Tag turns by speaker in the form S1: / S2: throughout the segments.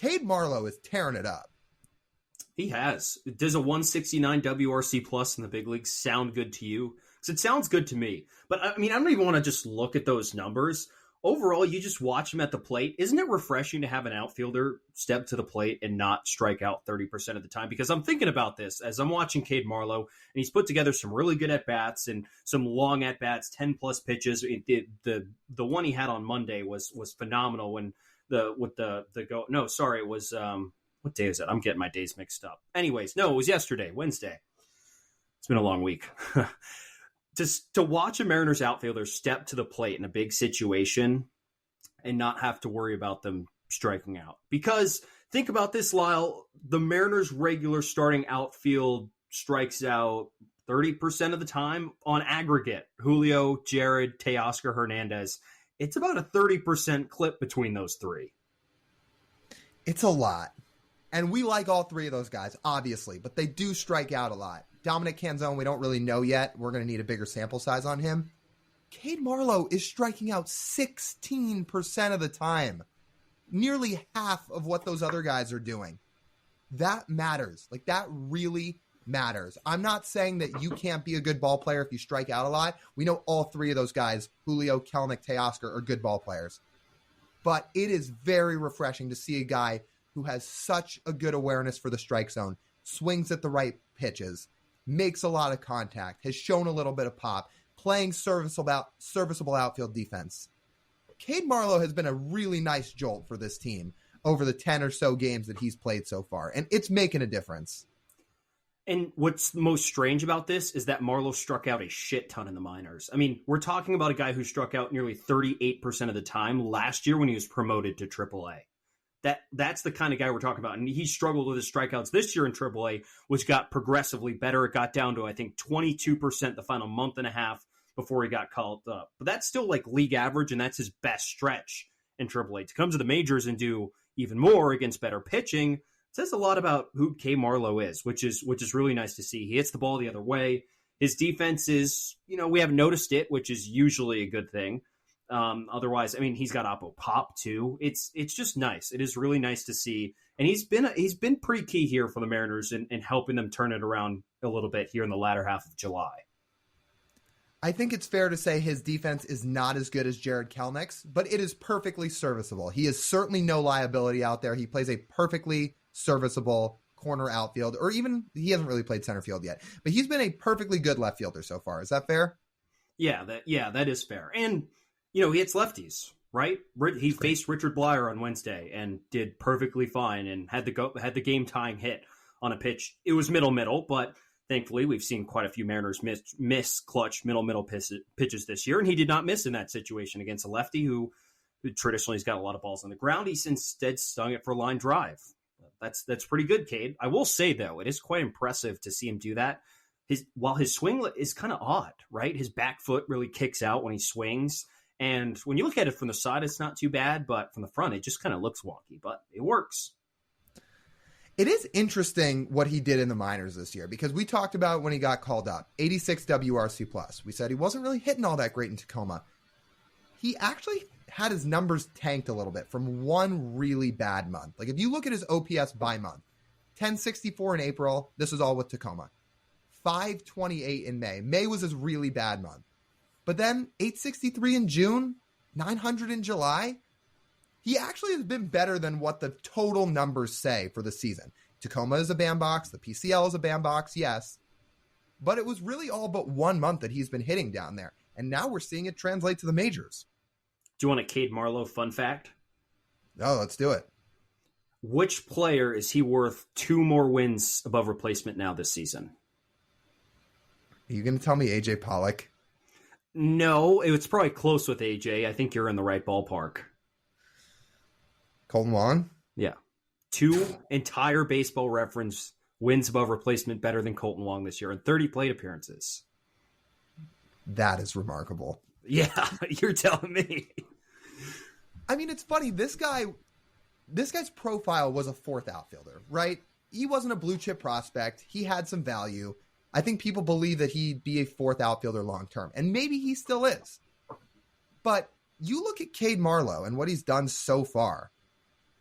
S1: Cade Marlowe is tearing it up.
S2: He has. Does a 169 WRC plus in the big leagues sound good to you? Because it sounds good to me. But I mean, I don't even want to just look at those numbers. Overall, you just watch him at the plate. Isn't it refreshing to have an outfielder step to the plate and not strike out 30% of the time? Because I'm thinking about this as I'm watching Cade Marlowe, and he's put together some really good at-bats and some long at-bats, 10-plus pitches. The one he had on Monday was phenomenal when it was what day is it? I'm getting my days mixed up. Anyways, no, it was yesterday, Wednesday. It's been a long week. To watch a Mariners outfielder step to the plate in a big situation and not have to worry about them striking out. Because think about this, Lyle. The Mariners' regular starting outfield strikes out 30% of the time on aggregate. Julio, Jared, Teoscar, Hernandez. It's about a 30% clip between those three.
S1: It's a lot. And we like all three of those guys, obviously, but they do strike out a lot. Dominic Canzone, we don't really know yet. We're going to need a bigger sample size on him. Cade Marlowe is striking out 16% of the time. Nearly half of what those other guys are doing. That matters. Like, that really matters. I'm not saying that you can't be a good ball player if you strike out a lot. We know all three of those guys, Julio, Kelenic, Teoscar, are good ball players. But it is very refreshing to see a guy who has such a good awareness for the strike zone, swings at the right pitches, makes a lot of contact, has shown a little bit of pop, playing serviceable outfield defense. Cade Marlowe has been a really nice jolt for this team over the 10 or so games that he's played so far, and it's making a difference.
S2: And what's most strange about this is that Marlowe struck out a shit ton in the minors. I mean, we're talking about a guy who struck out nearly 38% of the time last year when he was promoted to AAA. That's the kind of guy we're talking about. And he struggled with his strikeouts this year in AAA, which got progressively better. It got down to, I think, 22% the final month and a half before he got called up. But that's still like league average, and that's his best stretch in AAA. To come to the majors and do even more against better pitching says a lot about who Cade Marlowe is, which is really nice to see. He hits the ball the other way. His defense is, we haven't noticed it, which is usually a good thing. Otherwise, I mean, he's got Oppo Pop too. It's just nice. It is really nice to see, and he's been pretty key here for the Mariners in helping them turn it around a little bit here in the latter half of July.
S1: I think it's fair to say his defense is not as good as Jared Kelenich's, but it is perfectly serviceable. He is certainly no liability out there. He plays a perfectly serviceable corner outfield, or even he hasn't really played center field yet, but he's been a perfectly good left fielder so far. Is that fair? Yeah,
S2: that is fair. And he hits lefties, right? He faced Richard Blyer on Wednesday and did perfectly fine and had the game tying hit on a pitch. It was middle, but thankfully we've seen quite a few Mariners miss clutch middle pitches this year, and he did not miss in that situation against a lefty who traditionally has got a lot of balls on the ground. He's instead stung it for a line drive. That's pretty good, Cade. I will say, though, it is quite impressive to see him do that. While his swing is kind of odd, right? His back foot really kicks out when he swings. And when you look at it from the side, it's not too bad. But from the front, it just kind of looks wonky. But it works.
S1: It is interesting what he did in the minors this year, because we talked about when he got called up, 86 WRC+. We said he wasn't really hitting all that great in Tacoma. He actually had his numbers tanked a little bit from one really bad month. Like, if you look at his OPS by month, 1064 in April, this is all with Tacoma. 528 in May. May was his really bad month. But then 863 in June, 900 in July. He actually has been better than what the total numbers say for the season. Tacoma is a bandbox. The PCL is a bandbox, yes. But it was really all but 1 month that he's been hitting down there. And now we're seeing it translate to the majors.
S2: Do you want a Cade Marlowe fun fact?
S1: No, let's do it.
S2: Which player is he worth 2 more wins above replacement now this season?
S1: Are you going to tell me AJ Pollock?
S2: No, it's probably close with AJ. I think you're in the right ballpark.
S1: Colton Wong?
S2: Yeah. 2 entire Baseball Reference wins above replacement better than Colton Wong this year in 30 plate appearances.
S1: That is remarkable.
S2: Yeah, you're telling me.
S1: I mean, it's funny. This guy's profile was a fourth outfielder, right? He wasn't a blue chip prospect. He had some value. I think people believe that he'd be a fourth outfielder long term, and maybe he still is. But you look at Cade Marlowe and what he's done so far.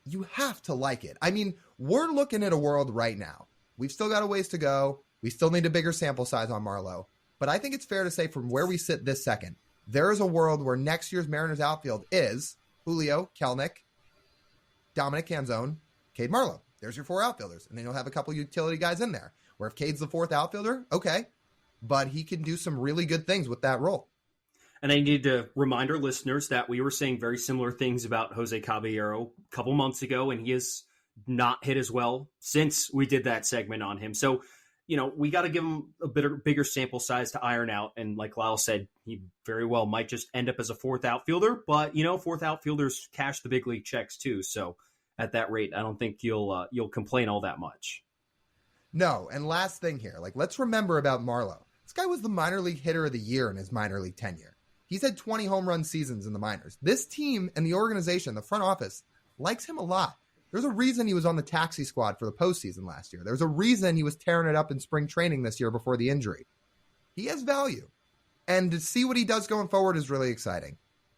S1: you have to like it. I mean, we're looking at a world right now. We've still got a ways to go. We still need a bigger sample size on Marlowe. But I think it's fair to say from where we sit this second, there is a world where next year's Mariners outfield is Julio, Kelenic, Dominic Canzone, Cade Marlowe. There's your 4 outfielders. And then you'll have a couple utility guys in there. Where if Cade's the 4th outfielder, okay. But he can do some really good things with that role.
S2: And I need to remind our listeners that we were saying very similar things about Jose Caballero a couple months ago, and he has not hit as well since we did that segment on him. So, we got to give him a bigger sample size to iron out. And like Lyle said, he very well might just end up as a 4th outfielder, but 4th outfielders cash the big league checks too. So at that rate, I don't think you'll complain all that much.
S1: No. And last thing here, let's remember about Marlowe. This guy was the minor league hitter of the year in his minor league tenure. He's had 20 home run seasons in the minors. This team and the organization, the front office, likes him a lot. There's a reason he was on the taxi squad for the postseason last year. There's a reason he was tearing it up in spring training this year before the injury. He has value. And to see what he does going forward is really exciting.